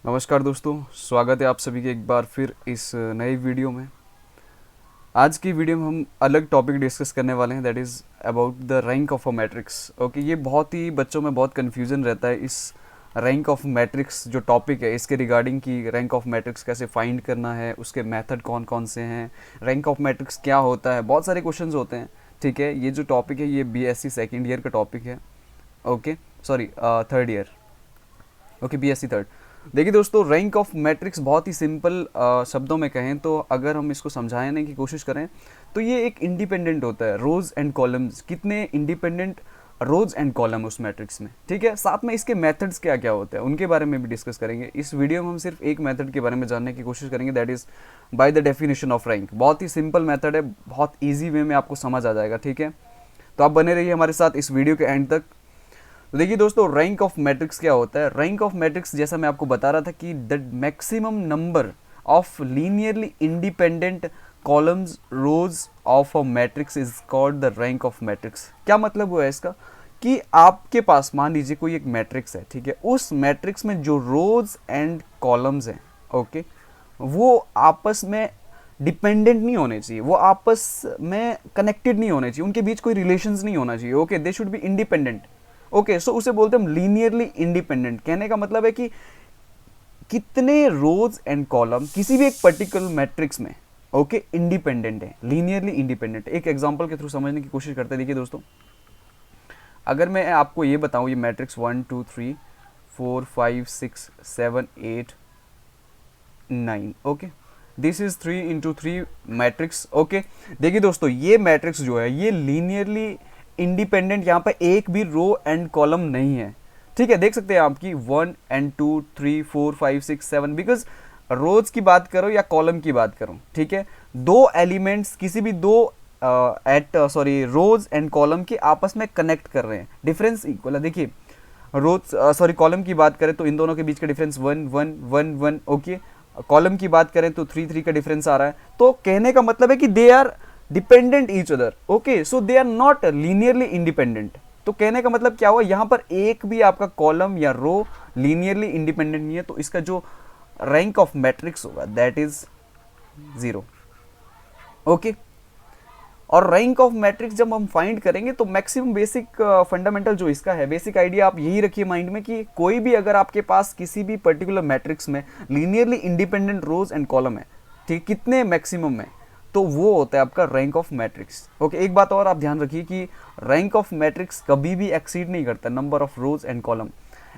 नमस्कार दोस्तों, स्वागत है आप सभी के एक बार फिर इस नई वीडियो में। आज की वीडियो में हम अलग टॉपिक डिस्कस करने वाले हैं, that is about the rank of a matrix. Okay, ये बहुत ही बच्चों में बहुत कन्फ्यूज़न रहता है इस रैंक ऑफ मैट्रिक्स जो टॉपिक है इसके रिगार्डिंग की रैंक ऑफ मैट्रिक्स कैसे फाइंड करना है, उसके मेथड कौन कौन से हैं, रैंक ऑफ मैट्रिक्स क्या होता है, बहुत सारे क्वेश्चंस होते हैं। ठीक है, ये जो टॉपिक है ये बीएससी सेकेंड ईयर का टॉपिक है। Okay, sorry third year. Okay, BSc third. देखिए दोस्तों, रैंक ऑफ मैट्रिक्स बहुत ही सिंपल शब्दों में कहें तो अगर हम इसको समझाने की कोशिश करें तो ये एक इंडिपेंडेंट होता है, रोज एंड कॉलम्स, कितने इंडिपेंडेंट रोज एंड कॉलम उस मैट्रिक्स में। ठीक है, साथ में इसके मेथड्स क्या क्या होते हैं उनके बारे में भी डिस्कस करेंगे। इस वीडियो में हम सिर्फ एक मेथड के बारे में जानने की कोशिश करेंगे, that is by the definition of rank. बहुत ही सिंपल मेथड है, बहुत ईजी वे में आपको समझ आ जाएगा। ठीक है, तो आप बने रहिए हमारे साथ इस वीडियो के एंड तक। तो देखिए दोस्तों, रैंक ऑफ मैट्रिक्स क्या होता है। रैंक ऑफ मैट्रिक्स जैसा मैं आपको बता रहा था कि the maximum number of linearly independent columns rows of a matrix is called the rank of matrix. क्या मतलब हुआ है इसका कि आपके पास मान लीजिए कोई एक मैट्रिक्स है, ठीक है, उस मैट्रिक्स में जो रोज एंड कॉलम्स हैं, ओके, वो आपस में डिपेंडेंट नहीं होने चाहिए, वो आपस में कनेक्टेड नहीं होने चाहिए, उनके बीच कोई रिलेशंस नहीं होना चाहिए। Okay, they should be independent. Okay, so उसे बोलते हैं हम लीनियरली इंडिपेंडेंट। कहने का मतलब है कि कितने रोज एंड कॉलम किसी भी एक पर्टिकुलर मैट्रिक्स में ओके इंडिपेंडेंट है, लीनियरली इंडिपेंडेंट। एक एग्जांपल के थ्रू समझने की कोशिश करते हैं। देखिए दोस्तों, अगर मैं आपको ये बताऊं, ये matrix 1 2 3 4 5 6 7 8 9, okay, this is 3 × 3 matrix. Okay, देखिए दोस्तों, ये मैट्रिक्स जो है ये लीनियरली इंडिपेंडेंट, यहाँ पर एक भी रो एंड कॉलम नहीं है। ठीक है, देख सकते हैं आपकी 1 and 2 3 4 5 6 7, बिकॉज रोज की बात करो या कॉलम की बात करो, ठीक है, दो एलिमेंट्स किसी भी दो रोज एंड कॉलम के आपस में कनेक्ट कर रहे हैं, डिफरेंस इक्वल है। देखिए, रोज कॉलम की बात करें तो इन दोनों के बीच का डिफरेंस 1 1 1 1, ओके, कॉलम की बात करें तो 3 3 का डिफरेंस आ रहा है। तो कहने का मतलब है कि they are dependent each other. Okay, so they are not linearly independent. तो कहने का मतलब क्या हुआ, यहां पर एक भी आपका कॉलम या रो लीनियरली इंडिपेंडेंट नहीं है, तो इसका जो रैंक ऑफ मैट्रिक्स होगा दैट इज 0। ओके, और रैंक ऑफ मैट्रिक्स जब हम फाइंड करेंगे तो मैक्सिमम बेसिक फंडामेंटल जो इसका है, बेसिक आइडिया आप यही रखिए माइंड में कि कोई भी अगर आपके पास किसी भी पर्टिकुलर मैट्रिक्स में linearly independent rows and column है, ठीक, कितने मैक्सिमम में, तो वो होता है आपका रैंक ऑफ मैट्रिक्स। ओके, एक बात और आप ध्यान रखिए कि रैंक ऑफ मैट्रिक्स कभी भी एक्सीड नहीं करता number of rose and column.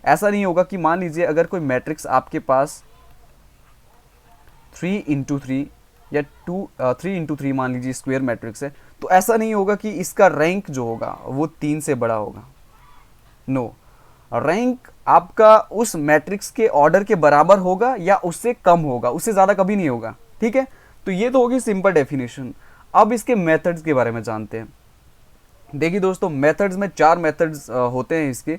ऐसा नहीं होगा कि मान लीजिए अगर कोई मैट्रिक्स आपके पास 3 × 3 या 3 × 3 मान लीजिए स्क्वायर मैट्रिक्स है, तो ऐसा नहीं होगा कि इसका रैंक जो होगा वो 3 से बड़ा होगा। नो, रैंक आपका उस मैट्रिक्स के ऑर्डर के बराबर होगा या उससे कम होगा, उससे ज़्यादा कभी नहीं होगा। ठीक है, तो ये तो होगी सिंपल डेफिनेशन। अब इसके मेथड्स के बारे में जानते हैं। देखिए दोस्तों, मेथड्स में 4 मेथड्स होते हैं इसके।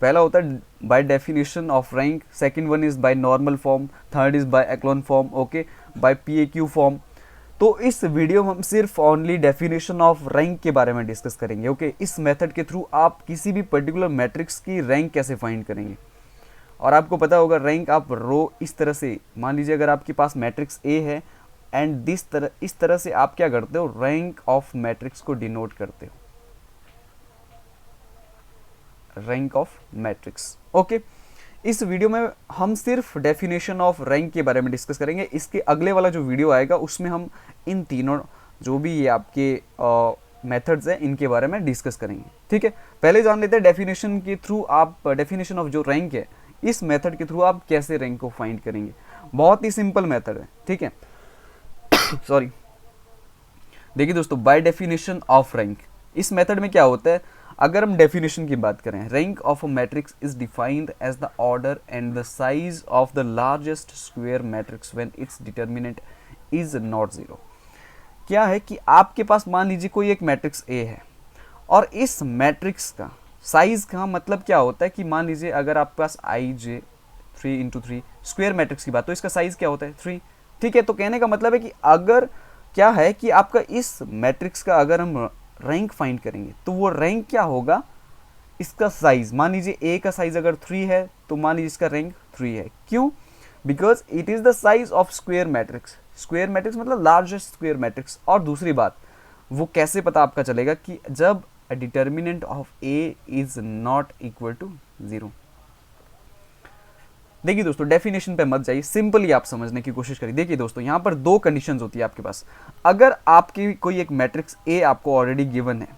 पहला होता है by definition of rank, second one is by normal form, third is by echelon form, okay, by PAQ form. तो इस वीडियो में हम सिर्फ ओनली डेफिनेशन ऑफ रैंक के बारे में डिस्कस करेंगे। ओके, इस मेथड के थ्रू आप किसी भी पर्टिकुलर मैट्रिक्स की रैंक कैसे फाइंड करेंगे। और आपको पता होगा रैंक आप रो इस तरह से, मान लीजिए अगर आपके पास मैट्रिक्स ए है एंड इस तरह से आप क्या करते हो, रैंक ऑफ मैट्रिक्स को डिनोट करते हो, रैंक ऑफ मैट्रिक्स। ओके, इस वीडियो में हम सिर्फ डेफिनेशन ऑफ रैंक के बारे में डिस्कस करेंगे। इसके अगले वाला जो वीडियो आएगा उसमें हम इन तीनों जो भी ये आपके मेथड्स हैं इनके बारे में डिस्कस करेंगे। ठीक है, पहले जान लेते हैं डेफिनेशन के थ्रू आप डेफिनेशन ऑफ जो रैंक है, इस मेथड के थ्रू आप कैसे रैंक को फाइंड करेंगे। बहुत ही सिंपल मेथड है। ठीक है, सॉरी, देखिए दोस्तों, बाय डेफिनेशन ऑफ रैंक, इस मेथड में क्या होता है, अगर हम डेफिनेशन की बात करें, rank of a matrix is defined as the order and the size of the largest square matrix when its determinant is not 0। क्या है कि आपके पास मान लीजिए कोई एक मैट्रिक्स ए है और इस मैट्रिक्स का साइज का मतलब क्या होता है कि मान लीजिए अगर आपके पास आई जे 3 × 3 स्क्वायर मैट्रिक्स की बात, तो इसका साइज क्या होता है 3। ठीक है, तो कहने का मतलब है कि अगर क्या है कि आपका इस मैट्रिक्स का अगर हम रैंक फाइंड करेंगे तो वो रैंक क्या होगा, इसका साइज। मान लीजिए ए का साइज अगर 3 है तो मान लीजिए इसका रैंक 3 है। क्यों? Because it is the size of square matrix. Square matrix मतलब लार्जेस्ट स्क्वेयर मैट्रिक्स। और दूसरी बात, वो कैसे पता आपका चलेगा कि जब determinant of A is not equal to 0। देखिए दोस्तों, डेफिनेशन पे मत जाइए, सिंपली आप समझने की कोशिश करिए। देखिए दोस्तों, यहाँ पर दो कंडीशंस होती है आपके पास। अगर आपकी कोई एक मैट्रिक्स ए आपको ऑलरेडी गिवन है,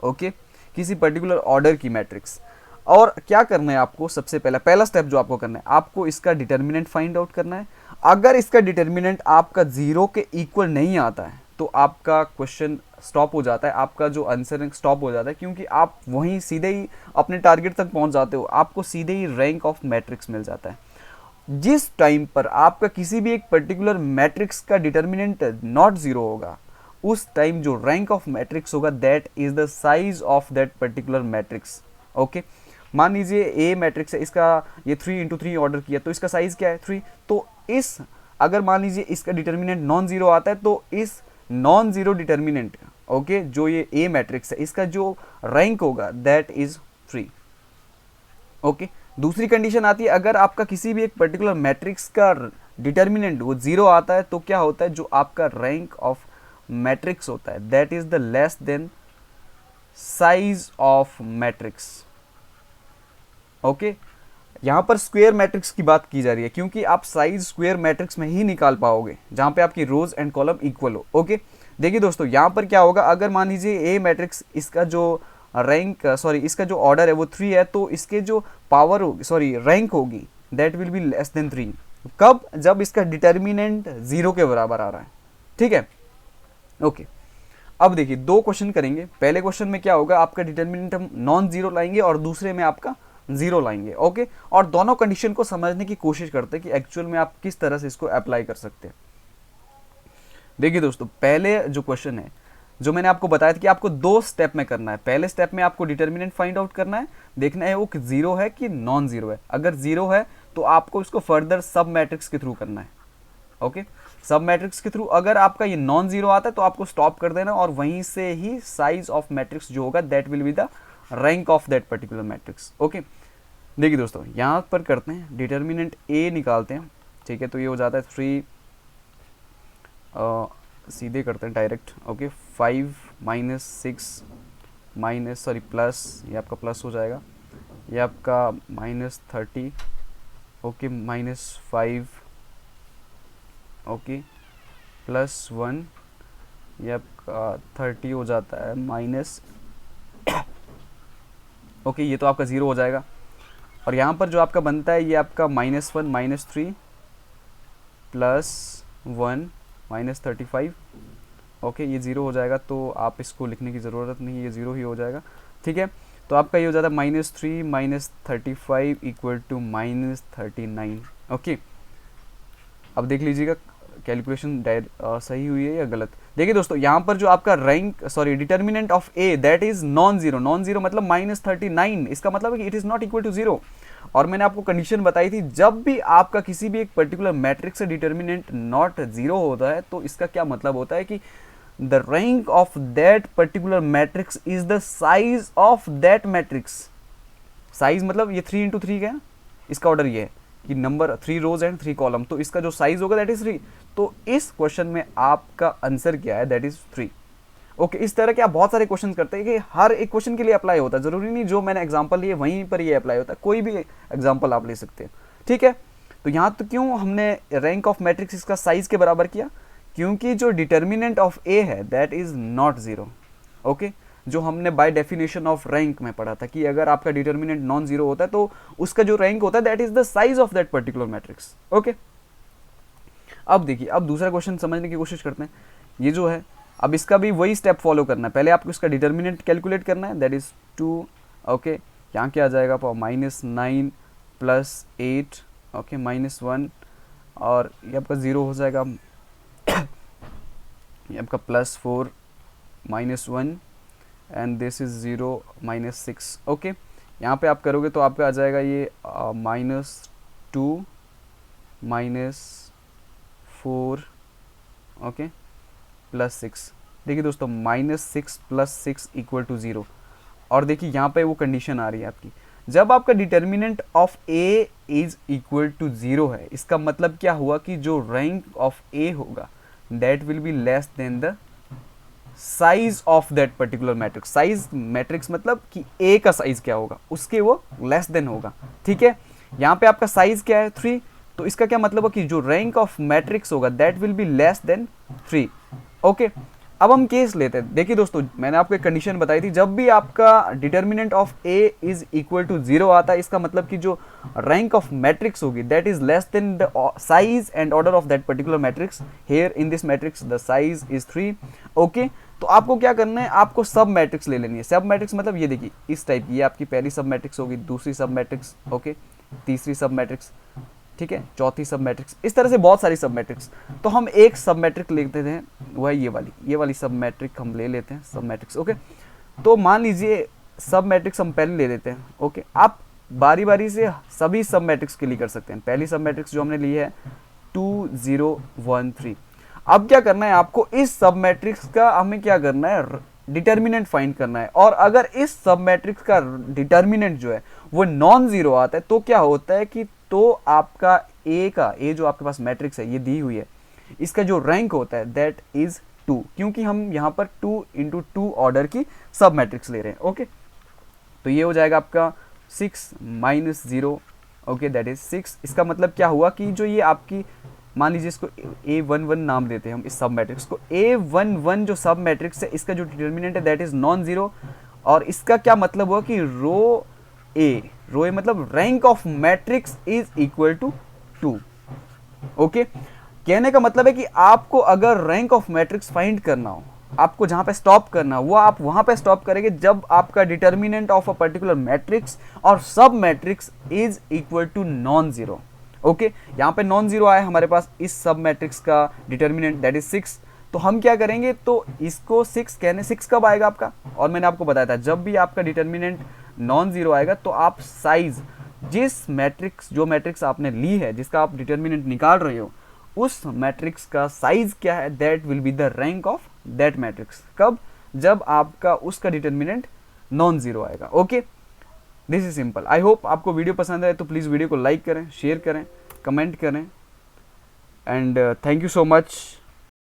ओके, किसी पर्टिकुलर ऑर्डर की मैट्रिक्स, और क्या करना है आपको, सबसे पहला स्टेप जो आपको करना है, आपको इसका डिटर्मिनेंट फाइंड आउट करना है। अगर इसका डिटर्मिनेंट आपका 0 के इक्वल नहीं आता है तो आपका क्वेश्चन स्टॉप हो जाता है, आपका जो आंसर स्टॉप हो जाता है, क्योंकि आप वहीं सीधे ही अपने टारगेट तक पहुंच जाते हो, आपको सीधे ही रैंक ऑफ मैट्रिक्स मिल जाता है। जिस टाइम पर आपका किसी भी एक पर्टिकुलर मैट्रिक्स का डिटर्मिनेंट नॉट 0 होगा, उस टाइम जो रैंक ऑफ मैट्रिक्स होगा that is the size of that particular matrix. Okay, मान लीजिए ए मैट्रिक्स है, इसका ये 3 × 3 ऑर्डर किया, तो इसका साइज क्या है 3। तो इस, अगर मान लीजिए इसका डिटर्मिनेंट नॉन जीरो आता है, तो इस नॉन जीरो डिटर्मिनेंट, ओके, जो ये ए मैट्रिक्स है, इसका जो रैंक होगा दैट इज 3। ओके, दूसरी कंडीशन आती है, अगर आपका किसी भी एक पर्टिकुलर मैट्रिक्स का डिटर्मिनेंट वो 0 आता है, तो क्या होता है, जो आपका रैंक ऑफ मैट्रिक्स होता है that is the less than size of matrix. Okay, यहाँ पर स्क्वायर मैट्रिक्स की बात की जा रही है, क्योंकि आप साइज स्क्वायर मैट्रिक्स में ही निकाल पाओगे जहाँ पे आपकी रोज एंड कॉलम इक्वल हो। ओके, देखिए दोस्तों, यहाँ पर क्या होगा, अगर मान लीजिए ए मैट्रिक्स, इसका जो रैंक, सॉरी, इसका जो ऑर्डर है वो 3 है, तो इसके जो पावर होगी, सॉरी, रैंक होगी that will be less than 3। कब, जब इसका डिटर्मिनेंट 0 के बराबर आ रहा है। ठीक है, ओके। अब देखिए, दो क्वेश्चन करेंगे। पहले क्वेश्चन में क्या होगा, आपका डिटर्मिनेंट हम नॉन जीरो लाएंगे और दूसरे में आपका 0 लाएंगे। ओके, और दोनों कंडीशन को समझने की कोशिश करते हैं कि एक्चुअल में आप किस तरह से इसको अप्लाई कर सकते हैं। देखिए दोस्तों, पहले जो क्वेश्चन है, जो मैंने आपको बताया था कि आपको 2 स्टेप में करना है। पहले स्टेप में आपको डिटर्मिनेंट फाइंड आउट करना है, देखना है वो 0 है कि नॉन जीरो है। अगर 0 है तो आपको इसको फर्दर सब मैट्रिक्स के थ्रू करना है। ओके, सब मैट्रिक्स के थ्रू। अगर आपका ये नॉन जीरो आता है तो आपको स्टॉप कर देना, और वहीं से ही साइज ऑफ मैट्रिक्स जो होगा that will be the rank of that particular matrix. Okay, देखिए दोस्तों, यहाँ पर करते हैं डिटर्मिनेंट ए निकालते हैं। ठीक है, तो ये हो जाता है 3, सीधे करते हैं direct. Okay, 5 - 6 minus, sorry, plus, ये आपका प्लस हो जाएगा, ये आपका -30, ओके, -5, ओके, +1, ये आपका 30 हो जाता है, माइनस, ओके, ये तो आपका 0 हो जाएगा। और यहाँ पर जो आपका बनता है ये आपका -1, -3, +1, -35, ओके, ये 0 हो जाएगा, तो आप इसको लिखने की ज़रूरत नहीं, ये 0 ही हो जाएगा। ठीक है, तो आपका ये हो जाता है -3 - 35 = -39। ओके, अब देख लीजिएगा कैलकुलेशन सही हुई है या गलत। देखिए दोस्तों, यहाँ पर जो आपका rank, sorry, determinant of A that is non zero. Non zero मतलब -39, इसका मतलब है कि it is not equal to 0। और मैंने आपको कंडीशन बताई थी, जब भी आपका किसी भी एक पर्टिकुलर मैट्रिक्स से डिटर्मिनेंट नॉट 0 होता है, तो इसका क्या मतलब होता है कि the rank of that particular matrix is the size of that matrix. Size मतलब ये 3 × 3 का है, इसका ऑर्डर ये है कि नंबर 3 रोज एंड 3 कॉलम, तो इसका जो साइज होगा दैट इज 3। तो इस क्वेश्चन में आपका आंसर क्या है, दैट इज 3। ओके, इस तरह के आप बहुत सारे क्वेश्चन करते हैं कि हर एक क्वेश्चन के लिए अप्लाई होता है, जरूरी नहीं जो मैंने एग्जांपल लिए वहीं पर ये अप्लाई होता है, कोई भी एग्जांपल आप ले सकते हैं। ठीक है, तो यहाँ तो क्यों हमने रैंक ऑफ मैट्रिक्स इसका साइज के बराबर किया, क्योंकि जो डिटर्मिनेंट ऑफ ए है दैट इज नॉट 0। ओके, जो हमने बाय डेफिनेशन ऑफ रैंक में पढ़ा था कि अगर आपका डिटर्मिनेंट नॉन जीरो होता है तो उसका जो रैंक होता है that is the size of that particular matrix. Okay, अब देखिए, अब दूसरा क्वेश्चन समझने की कोशिश करते हैं। ये जो है, अब इसका भी वही स्टेप फॉलो करना है। पहले आपको इसका डिटर्मिनेंट कैलकुलेट करना है, दैट इज 2। ओके, यहाँ क्या आ जाएगा, -9 + 8, ओके, -1, और ये आपका 0 हो जाएगा, ये आपका +4 -1, एंड दिस इज 0 -6। ओके, यहाँ पे आप करोगे तो आपका आ जाएगा ये -2 -4, ओके, +6। देखिए दोस्तों, -6 + 6 = 0। और देखिए यहाँ पे वो कंडीशन आ रही है आपकी, जब आपका determinant of A is equal to 0 है, इसका मतलब क्या हुआ कि जो रैंक ऑफ ए होगा that will be less than the size of that particular matrix. Size matrix मतलब कि ए का साइज क्या होगा, उसके वो लेस देन होगा। ठीक है, यहाँ पे आपका साइज क्या है 3, तो इसका क्या मतलब है कि जो रैंक ऑफ मैट्रिक्स होगा that will be less than 3। Okay, अब हम केस लेते हैं। देखिए दोस्तों, मैंने आपको एक कंडीशन बताई थी, जब भी आपका determinant of A is equal to 0 आता है, इसका मतलब कि जो रैंक ऑफ मैट्रिक्स होगी that is less than the size and order of that particular matrix. Here in this matrix the size is 3। Okay, तो आपको क्या करना है, आपको सब मैट्रिक्स ले लेनी है। सब मैट्रिक्स मतलब ये देखिए इस टाइप की, ये आपकी पहली सब मैट्रिक्स होगी, दूसरी सब मैट्रिक्स, ओके, तीसरी सब मैट्रिक्स, ठीक है, चौथी सब मैट्रिक्स, इस तरह से बहुत सारी सब मैट्रिक्स। तो हम एक सब मैट्रिक लेते हैं, वह ये वाली सब मैट्रिक हम ले लेते हैं, सब मैट्रिक्स। ओके, तो मान लीजिए सब मैट्रिक्स हम पहले ले लेते हैं। ओके, आप बारी बारी से सभी सब मैट्रिक्स के लिए कर सकते हैं। पहली सब मैट्रिक्स जो हमने ली है 2 0 1 3। अब क्या करना है आपको, इस सब मैट्रिक्स का हमें क्या करना है, डिटर्मिनेंट फाइंड करना है। और अगर इस सब मैट्रिक्स का डिटर्मिनेंट जो है वो नॉन जीरो आता है, तो क्या होता है कि तो आपका ए जो आपके पास मैट्रिक्स है ये दी हुई है, इसका जो रैंक होता है दैट इज 2, क्योंकि हम यहाँ पर 2 into 2 ऑर्डर की सब मैट्रिक्स ले रहे हैं। ओके, तो ये हो जाएगा आपका 6 - 0, ओके, दैट इज 6। इसका मतलब क्या हुआ कि जो ये आपकी, मान लीजिए इसको A11 नाम देते हैं हम इस सब मैट्रिक्स को। A11 जो सब मैट्रिक्स है, इसका जो डिटर्मिनेंट है दैट इज नॉन जीरो। और इसका क्या मतलब हुआ कि रो ए मतलब rank of matrix is equal to 2। Okay, कहने का मतलब है कि आपको अगर रैंक ऑफ मैट्रिक्स फाइंड करना हो, आपको जहां पे स्टॉप करना वो आप वहां पे स्टॉप करेंगे जब आपका determinant of a particular matrix और सब matrix is equal to non zero. Okay, यहाँ पे नॉन जीरो आया हमारे पास इस सब मैट्रिक्स का डिटर्मिनेंट दैट इज 6। तो हम क्या करेंगे, तो इसको 6 कहने, 6 कब आएगा आपका, और मैंने आपको बताया था जब भी आपका डिटर्मिनेंट नॉन जीरो आएगा तो आप साइज, जिस मैट्रिक्स, जो मैट्रिक्स आपने ली है, जिसका आप डिटर्मिनेंट निकाल रहे हो, उस मैट्रिक्स का साइज क्या है that will be the rank of that matrix. कब, जब आपका उसका डिटर्मिनेंट नॉन जीरो आएगा। Okay, this is simple. I hope आपको वीडियो पसंद आए तो प्लीज़ वीडियो को लाइक करें, शेयर करें, कमेंट करें, and thank you so much.